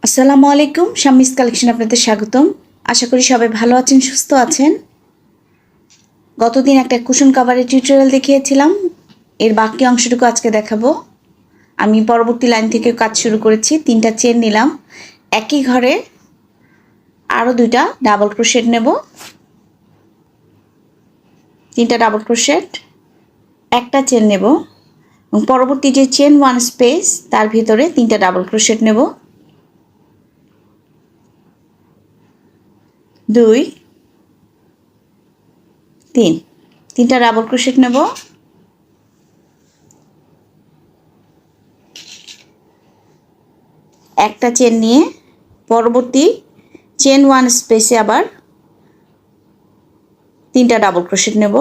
আসসালামু আলাইকুম, শাম্মিস কালেকশন আপনাদের স্বাগতম। আশা করি সবাই ভালো আছেন, সুস্থ আছেন। গতদিন একটা কুশন কাভারের টিউটোরিয়াল দেখিয়েছিলাম, এর বাকি অংশটুকু আজকে দেখাবো। আমি পরবর্তী লাইন থেকে কাজ শুরু করেছি। 3টা চেন নিলাম, একই ঘরে আরও 2টা ডাবল ক্রোশেট নেব। 3টা ডাবল ক্রোশেট, একটা চেন নেব এবং পরবর্তী যে চেন 1 স্পেস তার ভিতরে 3টা ডাবল ক্রোশেট নেব। 2 3, 3টা ডাবল ক্রোশেট নেব। একটা চেন নিয়ে পরবর্তী চেন 1 স্পেসে আবার 3টা ডাবল ক্রোশেট নেব।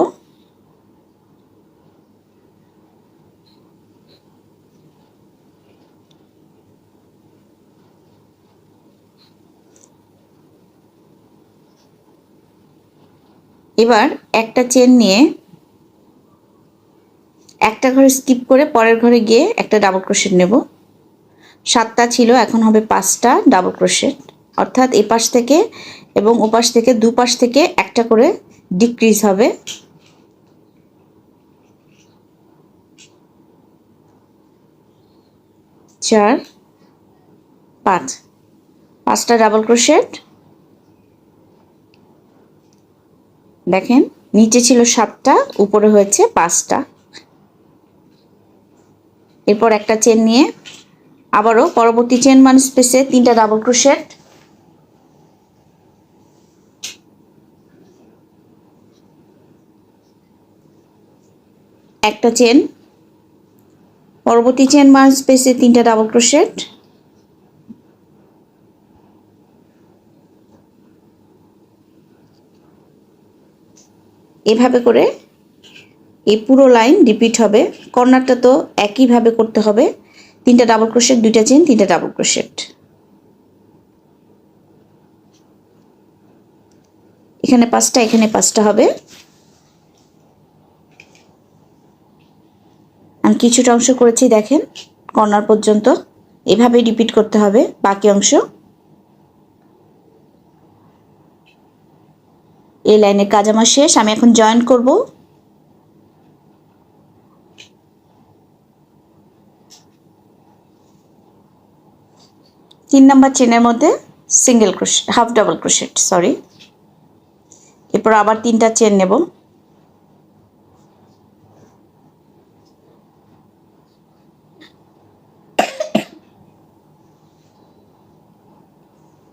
এবার একটা চেন নিয়ে একটা ঘরে স্কিপ করে পরের ঘরে গিয়ে একটা ডাবল ক্রোশেট নেব। 7টা ছিল, এখন হবে 5টা ডাবল ক্রোশেট, অর্থাৎ এপাশ থেকে এবং ওপাশ থেকে দুপাশ থেকে একটা করে ডিক্রিজ হবে। চার, 5টা ডাবল ক্রোশেট। দেখেন, নিচে ছিল 7টা, উপরে হয়েছে 5টা। এরপর একটা চেন নিয়ে আবারও পরবর্তী চেন 1 স্পেসে 3টা ডাবল ক্রোশেট। একটা চেন, পরবর্তী চেন 1 স্পেসে 3টা ডাবল ক্রোশেট। এভাবে করে এই পুরো লাইন রিপিট হবে। কর্নারটা তো একইভাবে করতে হবে। 3টা ডাবল ক্রোশেট, 2টা চেন, 3টা ডাবল ক্রোশেট। এখানে 5টা, এখানে 5টা হবে। আমি কিছুটা অংশ করেছি, দেখেন কর্নার পর্যন্ত। এভাবে রিপিট করতে হবে বাকি অংশ। এই লাইনের কাজ আমার শেষ। আমি এখন জয়েন করব। তিন নাম্বার চেনের মধ্যে single crochet, half double crochet, sorry. এরপর আবার 3টা চেন নেব।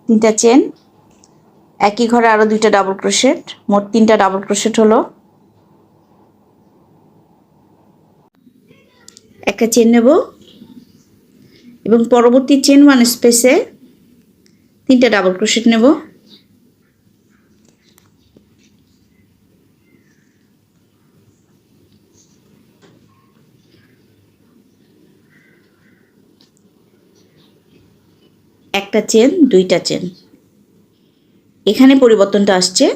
তিনটা চেন, একই ঘরে আরও 2টা ডাবল ক্রোশেট, মোট 3টা ডাবল ক্রোশেট হলো। একটা চেন নেব এবং পরবর্তী চেন 1 স্পেসে 3টা ডাবল ক্রোশেট নেব। একটা চেন, 2টা চেন। এখানে পরিবর্তনটা আসছে,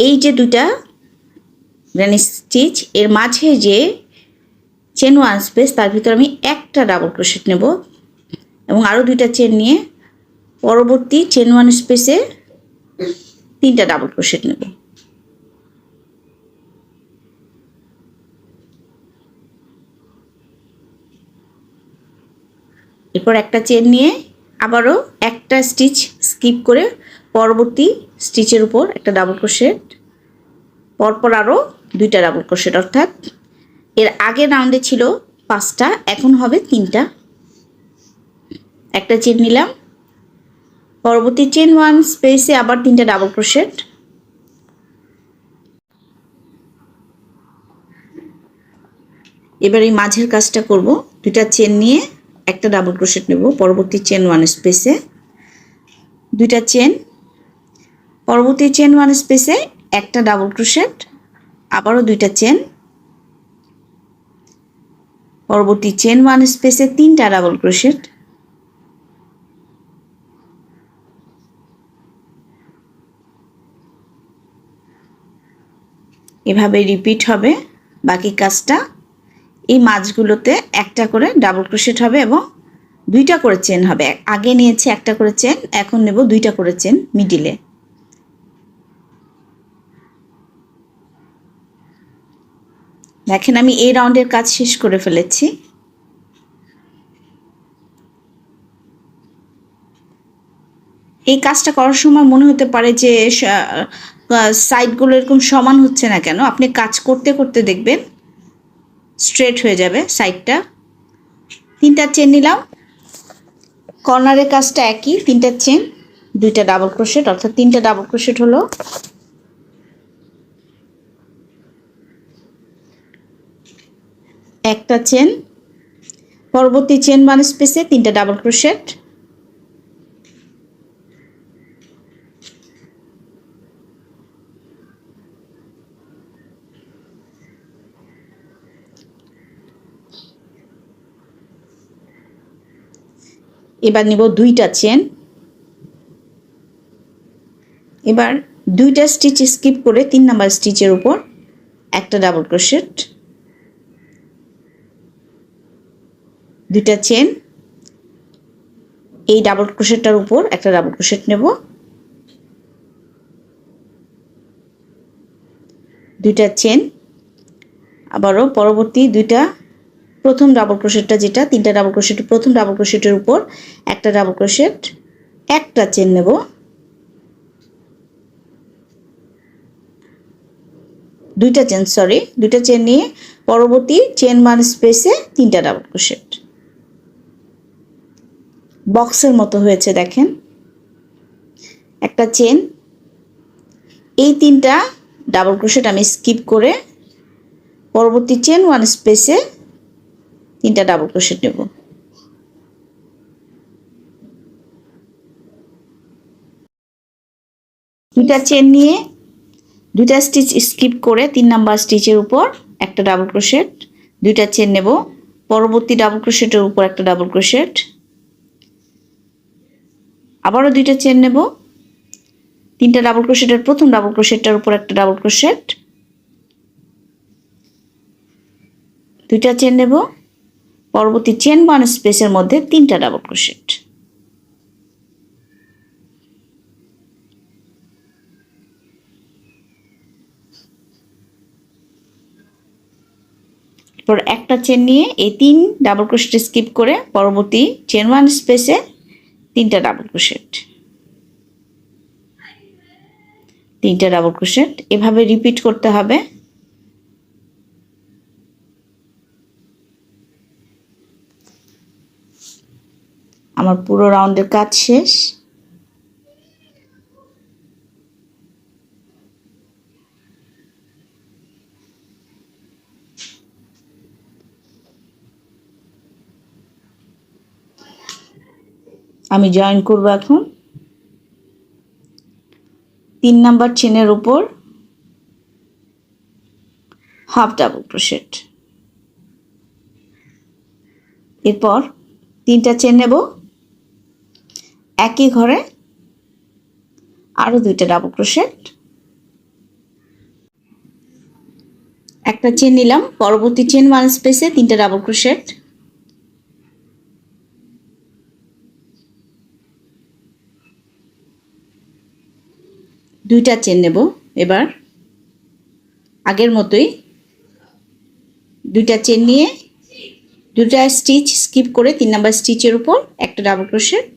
এই যে 2টা গ্র্যানি স্টিচ, এর মাঝে যে চেন 1 স্পেস তার ভিতরে আমি একটা ডাবল ক্রোশেট নেব এবং আরও 2টা চেন নিয়ে পরবর্তী চেন 1 স্পেসে 3টা ডাবল ক্রোশেট নেব। এরপর একটা চেন নিয়ে আবারও একটা স্টিচ স্কিপ করে পরবর্তী স্টিচের উপর একটা ডাবল ক্রোশেট, পরপর আরও 2টা ডাবল ক্রোশেট, অর্থাৎ এর আগের রাউন্ডে ছিল 5টা, এখন হবে 3টা। একটা চেন নিলাম, পরবর্তী চেন 1 স্পেসে আবার 3টা ডাবল ক্রোশেট। এবার এই মাঝের কাজটা করব। 2টা চেন নিয়ে একটা ডাবল ক্রোশেট নেব পরবর্তী চেন 1 স্পেসে। 2টা চেন, পরবর্তী চেন 1 স্পেসে একটা ডাবল ক্রোশেট, আবারও 2টা চেন, পরবর্তী চেন 1 স্পেসে 3টা ডাবল ক্রোশেট। এভাবে রিপিট হবে বাকি কাজটা। এই মাঝগুলোতে একটা করে ডাবল ক্রোশেট হবে এবং দুইটা করে চেন হবে। আগে নিয়েছি একটা করে চেন, এখন নেব দুইটা করে চেন মিডিলে। দেখেন আমি এই রাউন্ডের কাজ শেষ করে ফেলেছি। এই কাজটা করার সময় মনে হতে পারে যে সাইডগুলো এরকম সমান হচ্ছে না কেন, আপনি কাজ করতে করতে দেখবেন স্ট্রেট হয়ে যাবে সাইডটা। তিনটা চেন নিলাম, কর্নারের কাজটা একই, তিনটা চেন দুইটা ডাবল ক্রোশেট, অর্থাৎ তিনটা ডাবল ক্রোশেট হলো। একটা চেন, পরবর্তী চেন ওয়ান স্পেসে তিনটা ডাবল ক্রোশেট, এবার নিব দুইটা চেন। এবার দুইটা স্টিচ স্কিপ করে 3 নাম্বার স্টিচের উপর একটা ডাবল ক্রোশেট, দুইটা চেন, এই ডাবল ক্রোশেটটার উপর একটা ডাবল ক্রোশেট নেব, দুইটা চেন, আবারও পরবর্তী দুইটা প্রথম ডাবল ক্রোশেটটা যেটা তিনটা ডাবল ক্রোশেট, প্রথম ডাবল ক্রোশেটের উপর একটা ডাবল ক্রোশেট, একটা চেন নেব, দুইটা চেন নিয়ে পরবর্তী চেন ওয়ান স্পেসে তিনটা ডাবল ক্রোশেট। বক্সের মতো হয়েছে দেখেন, একটা চেন, এই তিনটা ডাবল ক্রোশেট আমি স্কিপ করে পরবর্তী চেন ওয়ান স্পেসে তিনটা ডাবল ক্রোশেট নেব, দুইটা চেন নিয়ে দুইটা স্টিচ স্কিপ করে 3 নাম্বার স্টিচের উপর একটা ডাবল ক্রোশেট, দুইটা চেন নেব, পরবর্তী ডাবল ক্রোশেটের উপর একটা ডাবল ক্রোশেট, আবারও দুইটা চেন নেব, তিনটা ডাবল ক্রোশেটের প্রথম ডাবল ক্রোশেটটার উপর একটা ডাবল ক্রোশেট, দুইটা চেন নেব, পরবর্তী চেন ওয়ান স্পেসের মধ্যে তিনটা ডাবল ক্রোশেট। এরপর একটা চেন নিয়ে এই 3 ডাবল ক্রোশেট স্কিপ করে পরবর্তী চেন ওয়ান স্পেসে তিনটা ডাবল ক্রোশেট, তিনটা ডাবল ক্রোশেট, এভাবে রিপিট করতে হবে। আমার পুরো রাউন্ডের কাজ শেষ। আমি জয়েন করব এখন 3 নাম্বার চেনের উপর হাফ ডাবল ক্রোশেট, এরপর তিনটা চেন নেব, একই ঘরে আরো দুইটা ডাবল ক্রোশেট, একটা চেন নিলাম, পরবর্তী চেন ওয়ান স্পেসে তিনটা ডাবল ক্রোশেট, দুইটা চেন নেব, এবার আগের মতোই দুইটা চেন নিয়ে দুইটা স্টিচ স্কিপ করে 3 নাম্বার স্টিচের উপর একটা ডাবল ক্রোশেট,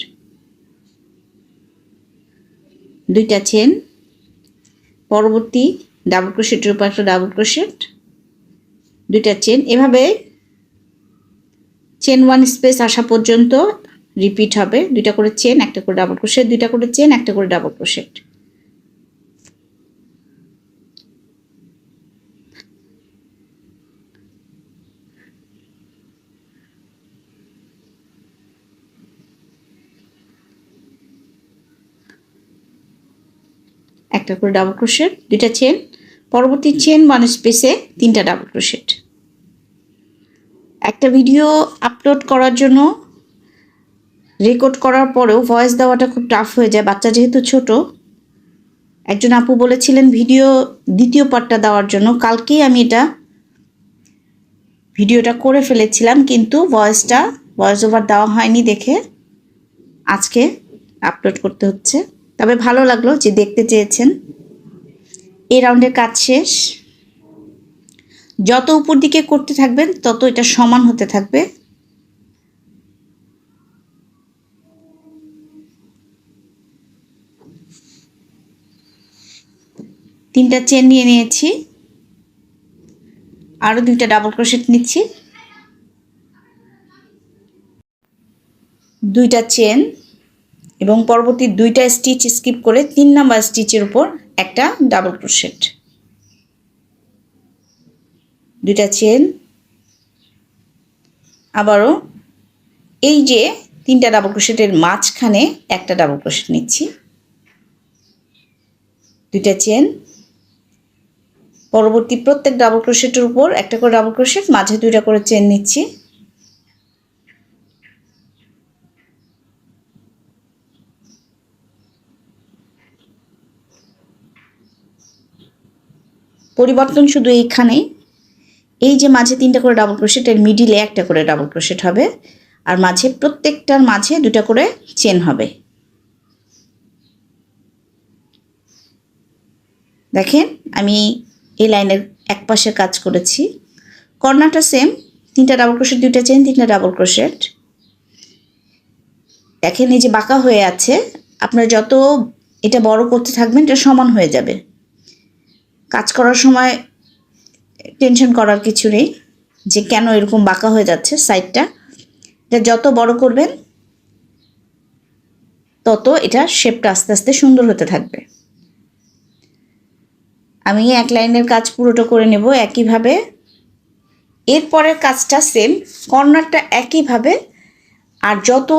দুইটা চেন, পরবর্তী ডাবল ক্রোশেটের উপর একটা ডাবল ক্রোশেট, দুইটা চেন, এভাবে চেন ওয়ান স্পেস আসা পর্যন্ত রিপিট হবে। দুইটা করে চেন, একটা করে ডাবল ক্রোশেট, দুইটা করে চেন, একটা করে ডাবল ক্রোশেট। একটা করে ডাবল ক্রোশেট, দুইটা চেন, পরবর্তী চেন ওয়ান স্পেসে তিনটা ডাবল ক্রোশেট। একটা ভিডিও আপলোড করার জন্য রেকর্ড করার পরেও ভয়েস দেওয়াটা খুব টাফ হয়ে যায়, বাচ্চা যেহেতু ছোট। একজন আপু বলেছিলেন ভিডিও দ্বিতীয় পার্টটা দেওয়ার জন্য, কালকেই আমি ভিডিওটা করে ফেলেছিলাম, কিন্তু ভয়েসটা ভয়েস ওভার দেওয়া হয়নি দেখে আজকে আপলোড করতে হচ্ছে। তবে ভালো লাগলো যে দেখতে চেয়েছেন। এই রাউন্ডের কাজ শেষ। যত উপর দিকে করতে থাকবেন তত এটা সমান হতে থাকবে। তিনটা চেন নিয়ে নিয়েছি, আরও দুইটা ডাবল ক্রোশেট নিচ্ছি, দুইটা চেন এবং পরবর্তী দুইটা স্টিচ স্কিপ করে 3 নাম্বার স্টিচের উপর একটা ডাবল ক্রোশেট, দুইটা চেন, আবারও এই যে তিনটা ডাবল ক্রোশেটের মাঝখানে একটা ডাবল ক্রোশেট নিচ্ছি, দুইটা চেন, পরবর্তী প্রত্যেক ডাবল ক্রোশেটের উপর একটা করে ডাবল ক্রোশেট, মাঝে দুইটা করে চেন নিচ্ছি, পরিবর্তন শুধু এইখানেই, এই যে মাঝে তিনটা করে ডাবল ক্রোশেট এর মিডিলে একটা করে ডাবল ক্রোশেট হবে আর মাঝে প্রত্যেকটার মাঝে দুটা করে চেন হবে। দেখেন আমি এই লাইনের এক পাশে কাজ করেছি, কর্নারটা সেম, তিনটা ডাবল ক্রোশেট, দুইটা চেন, তিনটা ডাবল ক্রোশেট। দেখেন এই যে বাঁকা হয়ে আছে, আপনারা যত এটা বড় করতে থাকবেন এটা সমান হয়ে যাবে। কাজ করার সময় টেনশন করার কিছু নেই যে কেন এরকম বাঁকা হয়ে যাচ্ছে সাইডটা। এটা যত বড় করবেন তত এটা শেপটা আস্তে আস্তে সুন্দর হতে থাকবে। আমি এক লাইনের কাজ পুরোটা করে নেব একইভাবে। এরপরের কাজটা সেম, কর্নারটা একইভাবে, আর যত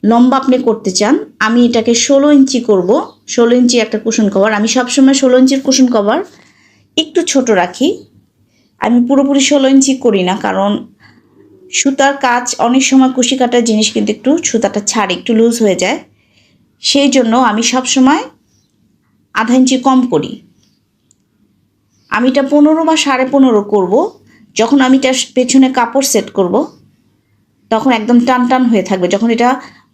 লম্বা আপনি করতে চান, আমি এটাকে 16 ইঞ্চি করব। 16 ইঞ্চি একটা কুশন কভার, আমি সবসময় 16 ইঞ্চির কুশন কভার একটু ছোট রাখি, আমি পুরোপুরি 16 ইঞ্চি করি না, কারণ সুতার কাজ অনেক সময় কুশি কাটার জিনিস কিন্তু একটু সুতাটা ছাড়ে, একটু লুজ হয়ে যায়, সেই জন্য আমি সবসময় আধা ইঞ্চি কম করি। আমি এটা 15 বা 15.5 করব। যখন আমি এটা পেছনে কাপড় সেট করব তখন একদম টান টান হয়ে থাকবে, যখন এটা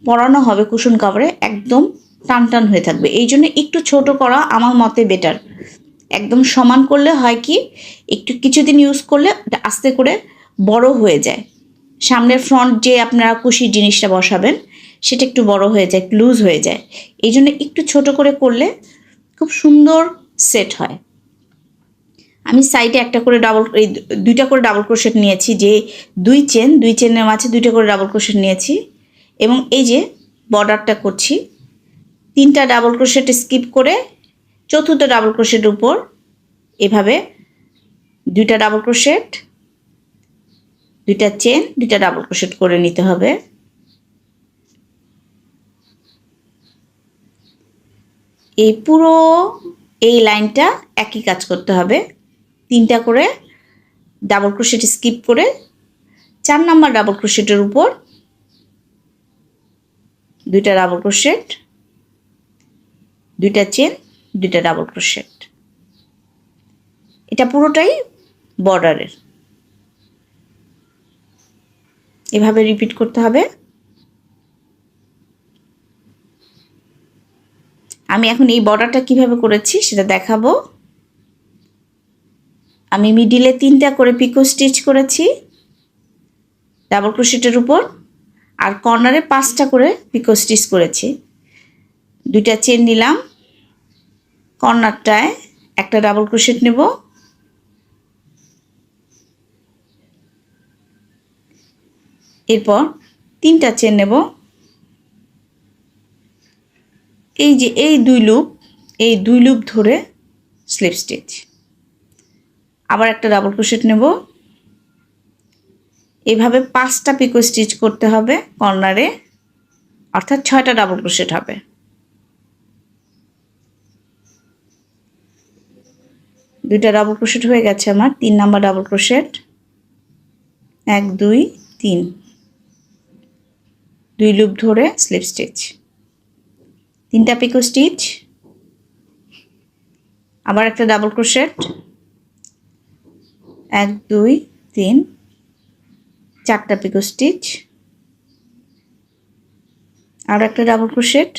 পরানো হবে কুশন কাভারে একদম টান টান হয়ে থাকবে। এই জন্য একটু ছোট করা আমার মতে বেটার। একদম সমান করলে হয় কি, একটু কিছুদিন ইউজ করলে আস্তে করে বড় হয়ে যায়, সামনের ফ্রন্ট যে আপনারা কুশির জিনিসটা বসাবেন সেটা একটু বড় হয়ে যায়, লুজ হয়ে যায়। এই জন্য একটু ছোট করে করলে খুব সুন্দর সেট হয়। আমি সাইডে একটা করে এই দুইটা করে ডাবল ক্রোশেট নিয়েছি, যে দুই চেনের মাঝে দুইটা করে ডাবল ক্রোশেট নিয়েছি, এবং এই যে বর্ডারটা করছি, তিনটা ডাবল ক্রোশেট স্কিপ করে চতুর্থ ডাবল ক্রোশেটের উপর এভাবে দুইটা ডাবল ক্রোশেট, দুইটা চেন, দুইটা ডাবল ক্রোশেট করে নিতে হবে। এই পুরো এই লাইনটা একই কাজ করতে হবে, তিনটা করে ডাবল ক্রোশেট স্কিপ করে 4 নাম্বার ডাবল ক্রোশেটের উপর দুইটা ডাবল ক্রোশেট, দুইটা চেন, দুইটা ডাবল ক্রোশেট। এটা পুরোটাই বর্ডারের, এভাবে রিপিট করতে হবে। আমি এখন এই বর্ডারটা কিভাবে করেছি সেটা দেখাবো। আমি মিডিলে 3টা করে পিকো স্টিচ করেছি ডাবল ক্রোশেটের উপর, আর কর্নারে 5টা করে পিকো স্টিচ করেছি। দুইটা চেন নিলাম, কর্নারটায় একটা ডাবল ক্রোশেট নেব, এরপর 3টা চেন নেব, এই যে এই দুই লুপ ধরে স্লিপ স্টিচ, আবার একটা ডাবল ক্রোশেট নেব, এভাবে 5টা পিকো স্টিচ করতে হবে কর্নারে, অর্থাৎ 6টা ডাবল ক্রোশেট হবে। দুইটা ডাবল ক্রোশেট হয়ে গেছে আমার, 3 নাম্বার ডাবল ক্রোশেট, 1 2 3, দুই লুপ ধরে স্লিপ স্টিচ, 3টা পিকো স্টিচ, আবার একটা ডাবল ক্রোশেট, 1 2 3, 4টা পিকো স্টিচ, আর একটা ডাবল ক্রোশেট,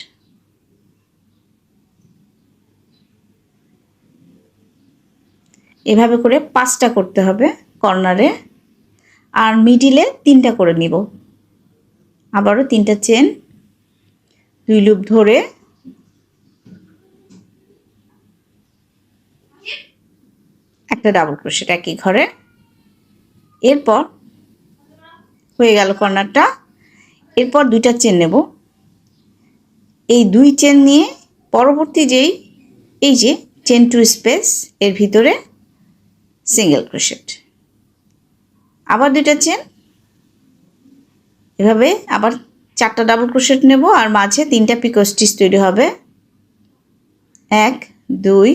এভাবে করে 5টা করতে হবে কর্নারে, আর মিডিলে 3টা করে নিব। আবারও 3টা চেন, 2 লুপ ধরে একটা ডাবল ক্রোশেট একই ঘরে। এরপর হয়ে গেল কর্নারটা। এরপর 2টা চেন নেব, এই 2 চেন নিয়ে পরবর্তী যেই এই যে চেন টু স্পেস এর ভিতরে সিঙ্গেল ক্রোশেট, আবার 2টা চেন, এভাবে আবার 4টা ডাবল ক্রোশেট নেব, আর মাঝে 3টা পিকো স্টিচ তৈরি হবে। 1 2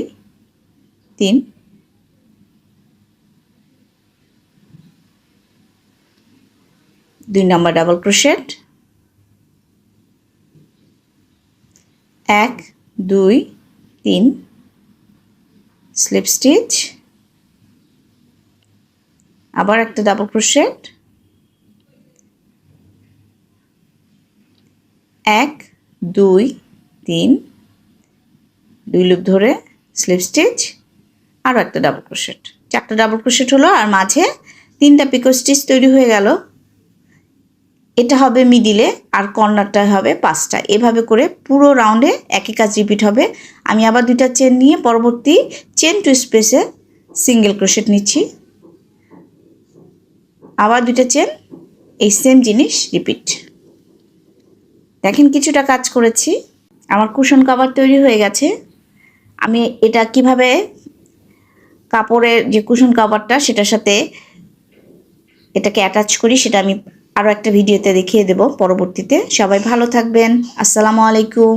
3, 2 নম্বর ডাবল ক্রোশেট, 1 2 3 স্লিপ স্টিচ, আবার একটা ডাবল ক্রোশেট, 1 2 3 2 লুপ ধরে স্লিপ স্টিচ, আরও একটা ডাবল ক্রোশেট। 4টা ডাবল ক্রোশেট হলো, আর মাঝে 3টা পিকো স্টিচ তৈরি হয়ে গেল। এটা হবে মিডিলে, আর কর্নারটা হবে 5টা। এভাবে করে পুরো রাউন্ডে একই কাজ রিপিট হবে। আমি আবার 2টা চেন নিয়ে পরবর্তী চেন টু স্পেসে সিঙ্গেল ক্রোশেট নিচ্ছি, আবার 2টা চেন, এই সেম জিনিস রিপিট। দেখেন কিছুটা কাজ করেছি, আমার কুশন কভার তৈরি হয়ে গেছে। আমি এটা কিভাবে কাপড়ের যে কুশন কভারটা সেটার সাথে এটাকে অ্যাটাচ করি সেটা আমি আরও একটা ভিডিওতে দেখিয়ে দেব পরবর্তীতে। সবাই ভালো থাকবেন। আসসালামু আলাইকুম।